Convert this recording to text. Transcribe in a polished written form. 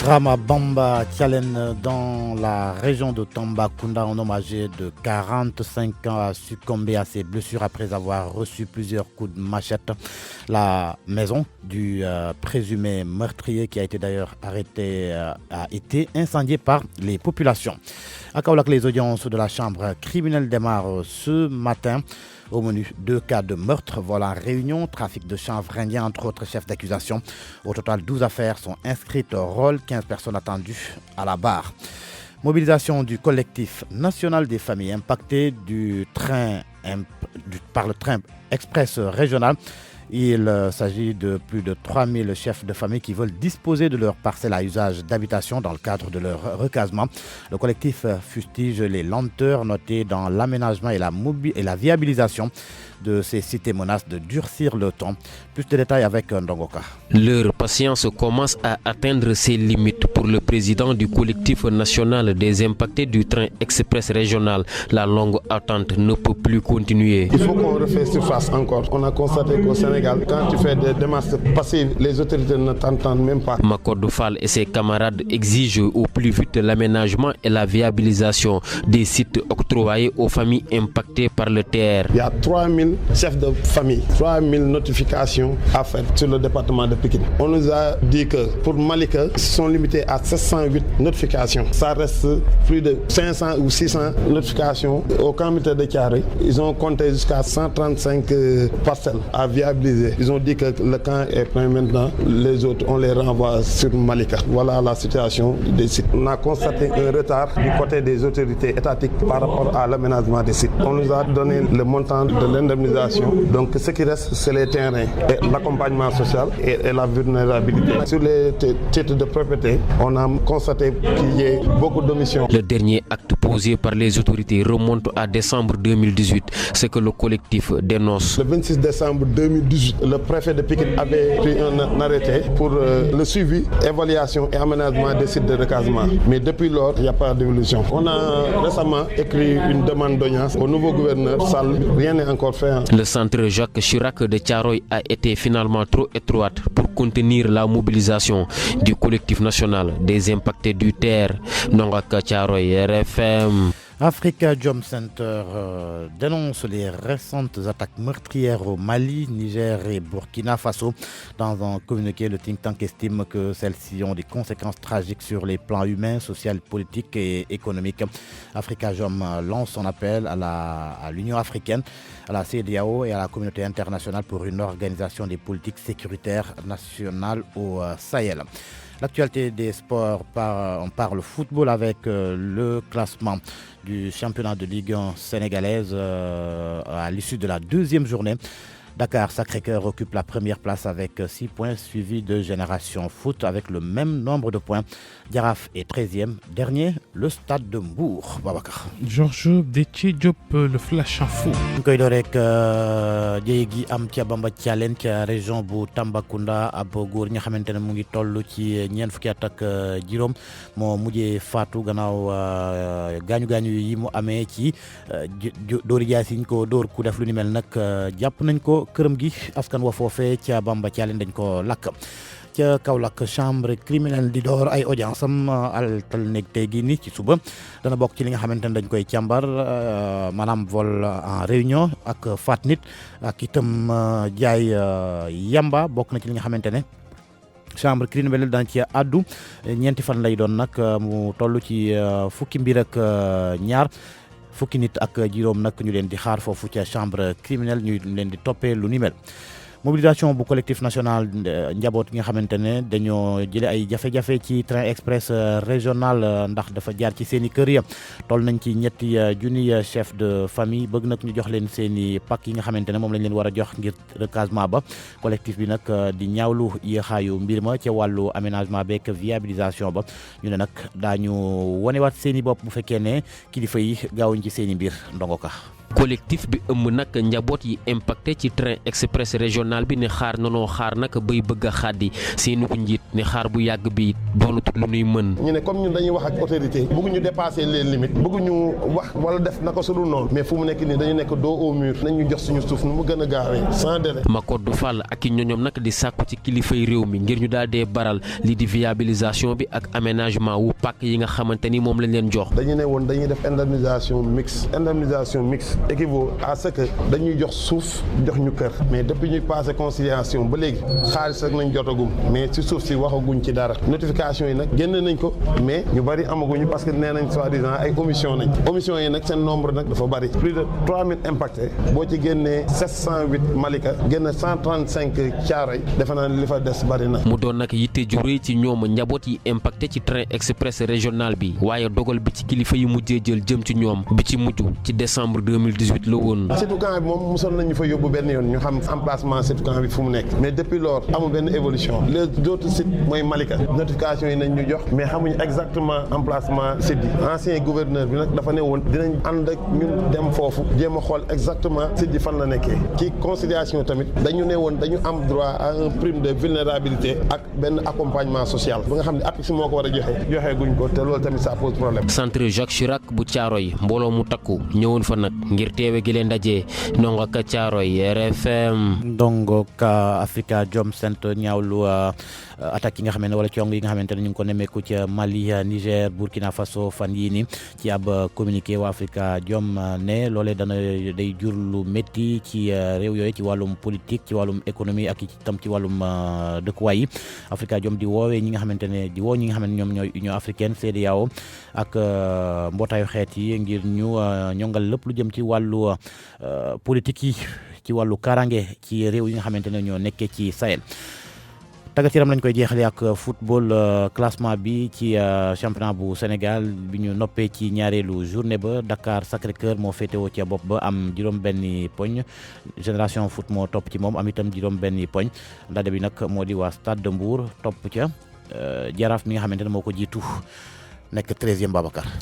Drama Bamba Tialen dans la région de Tambacounda, un homme âgé de 45 ans a succombé à ses blessures après avoir reçu plusieurs coups de machette. La maison du présumé meurtrier, qui a été d'ailleurs arrêté, a été incendiée par les populations. À Kaolack, les audiences de la chambre criminelle démarrent ce matin. Au menu, 2 cas de meurtre, vol en réunion, trafic de chanvre indien, entre autres chefs d'accusation. Au total, 12 affaires sont inscrites au rôle, 15 personnes attendues à la barre. Mobilisation du collectif national des familles impactées par le train express régional. Il s'agit de plus de 3000 chefs de famille qui veulent disposer de leurs parcelles à usage d'habitation dans le cadre de leur recasement. Le collectif fustige les lenteurs notées dans l'aménagement et la viabilisation de ces sites et menace de durcir le temps. Plus de détails avec Ndongoka. Leur patience commence à atteindre ses limites pour le président du collectif national des impactés du train express régional. La longue attente ne peut plus continuer. Il faut qu'on refasse surface encore. On a constaté qu'au Sénégal, quand tu fais des démarches passives, les autorités ne t'entendent même pas. Makodou Fall et ses camarades exigent au plus vite l'aménagement et la viabilisation des sites octroyés aux familles impactées par le TR. Il y a 3000 chefs de famille, 3000 notifications à faire sur le département de Pikine. On nous a dit que pour Malika, ils sont limités à 708 notifications. Ça reste plus de 500 ou 600 notifications. Au comité de Thiaroye, ils ont compté jusqu'à 135 parcelles à viabiliser. Ils ont dit que le camp est plein maintenant. Les autres, on les renvoie sur Malika. Voilà la situation des sites. On a constaté un retard du côté des autorités étatiques par rapport à l'aménagement des sites. On nous a donné le montant de l'indemnisation. Donc ce qui reste, c'est les terrains et l'accompagnement social et la vulnérabilité. Sur les titres de propriété, on a constaté qu'il y ait beaucoup d'omissions. Le dernier acte posé par les autorités remonte à décembre 2018, ce que le collectif dénonce. Le 26 décembre 2018, le préfet de Pikine avait pris un arrêté pour le suivi, évaluation et aménagement des sites de recasement. Mais depuis lors, il n'y a pas d'évolution. On a récemment écrit une demande d'audience au nouveau gouverneur Sall. Rien n'est encore fait. Le centre Jacques Chirac de Thiaroye a été finalement trop étroite pour contenir la mobilisation du collectif national des impactés du TR. Nongaka Thiaroye, RFM. Africa Jom Center dénonce les récentes attaques meurtrières au Mali, Niger et Burkina Faso. Dans un communiqué, le think tank estime que celles-ci ont des conséquences tragiques sur les plans humains, social, politique et économique. Africa Jom lance son appel à l'Union africaine, à la CEDEAO et à la communauté internationale pour une organisation des politiques sécuritaires nationales au Sahel. L'actualité des sports, on parle football avec le classement du championnat de Ligue 1 sénégalaise à l'issue de la 2e journée. Dakar Sacré-Cœur occupe la première place avec 6 points, suivi de Génération Foot avec le même nombre de points. Jaraaf est 13e. Dernier, le stade de Mbour. Babacar. Georges Déthié Diop, le flash info. ñu koy door rek jéey gi am ca Bamba Thialène ca région bu Tambacounda ab góor ñi nga xamante ne mu ngi toll ci ñeent fukki at ak juróom moo mujjee faatu gannaaw gaañu yi mu amee ci dóori jaay siñ ko dóor ku def lu ni mel nag jàpp nañ ko këram gi askan wa foofee ca Bamba Thialène dañ ko lakk. ca Kaolack chambre criminelle di door ay audience am altal nekk tey gi ni ci suba dana bokk ci li nga xamante ne dañ koy càmbar maanaam vol en réunion ak faat nit ak itam jaay yamba bokk na ci li nga xamante ne chambre criminelle dañ ci àddu ñeenti fan lay doon nag mu toll ci fukki mbir ak ñaar fukki nit ak juróom nag ñu leen di xaar foofu ca chambre criminelle ñu leen di toppee lu ni mel. Mobilisation bu collectif national njaboot nga xamante ne dañoo jële ay jafe-jafe ci train express régional ndax dafa jaar ci seen i kër ya toll nañ ci ñetti junni chef de famille bëgg nag ñu jox leen seen i pak yi nga xamante ne moom lañ leen war a jox ngir recasement ba collectif bi nag di ñaawlu yéexaayu mbir ma ca wàllu aménagement beeg viabilisation ba ñu ne nag daañu wanewaat seen i bopp bu fekkee ne kilifa yi gaawuñ ci seen i mbir ndongo ka collectif bi ëmb nag njaboot yi impacté ci train express régional bi ne xaar nanoo xaar nag bay bëgg a xaddi seeni ko njiit ne xaar bu yàgg bi doonatut lu nuy mën. ñu ne comme ñun dañuy wax ak autorité bëgguñu dépasser les limites bëgguñu wax wala def naka su dul noonu mais fu mu nekk nii dañu nekk dos au mur nañ ñu jox suñu suuf nu mu gën a gaawee sans délai. Makodou Fall ak i ñoñom nag di sàkku ci kilifay réew mi ngir ñu daal dee baral li di viabilisation bi ak aménagement wu pàkk yi nga xamante ni moom lañ leen jox. dañu ne woon dañuy def indemnisation mixte équivaut à ce que dañuy jox suuf jox ñu kër mais depuis ñuy passé conciliation ba léegi xaalis rek nañ jotagum mais ci suuf si waxaguñ ci dara notification yi nag génn nañ ko mais ñu bari amaguñu parce que nee nañ soi-disant ay omission yi nag seen nombre nag dafa bari plus de 3000 impactés boo ci génnee 708 Malika génn 135 Thiaroye defe naa li fa des bari na. mu doon nag yitte ju rëy ci ñoom njaboot yi impacté ci train express régional bi waaye dogal bi ci kilifa yi mujjee jël jëm ci ñoom bi ci mujj ci décembre 2018 la woon. surtout camp bi moom mosoon nañu fa yóbbu benn yoon ñu xam emplacement surtout camp bi fu mu nekk mais depuis lors amul benn évolution les autres sites mooy Malika notification yi nañ ñu jox mais xamuñu exactement emplacement site yi ancien gouverneur bi nag dafa ne woon dinañ ànd ak ñun dem foofu jéem a xool exactement site yi fan la nekkee ci conciliation tamit dañu ne woon dañu am droit à un prime de vulnérabilité ak benn accompagnement social ba nga xam ne APIX moo ko war a joxe guñ ko te loolu tamit ça pose problème. centre Jacques Chirac bu Thiaroye mbooloo mu takku ñëwoon fa nag ngir teewe gi leen ndaje ndongo ka Thiaroye RFM. ndongo ka Africa Jom Center ñaawlu attaque yi nga xamante ne wala cong yi nga xamante ne ñu ngi ko nemmeeku ca Mali Niger Burkina Faso fan yii ni ci ab communiqué waa Africa Jom ne loolee day jur lu métti ci réew yooyu ci wàllum politique ci wàllum économie ak itam ci wàllum dëkkuwaay yi Africa Jom di woowee ñi nga xamante ne ñoom ñooy Union africaine CEDEAO ak mbootaayu xeet yi ngir ñu ñongal lépp lu jëm ci wàllu politique yi ci wàllu karange ci réew yi nga xamante ne ñoo nekkee ci Sahel. tàggat yaram lañ koy jeexale ak football classement bi ci championnat bu Sénégal bi ñu noppee ci ñaareelu journée ba Dakar Sacré-Cœur moo féetewoo ca bopp ba am juróom-benni poñ Génération Foot moo topp ci moom am itam juróom-benni poñ ndaje bi nag moo di waa Stade de Mbour topp ca Jaraaf mi nga xamante ne moo ko jiitu nekk 13e Babacar.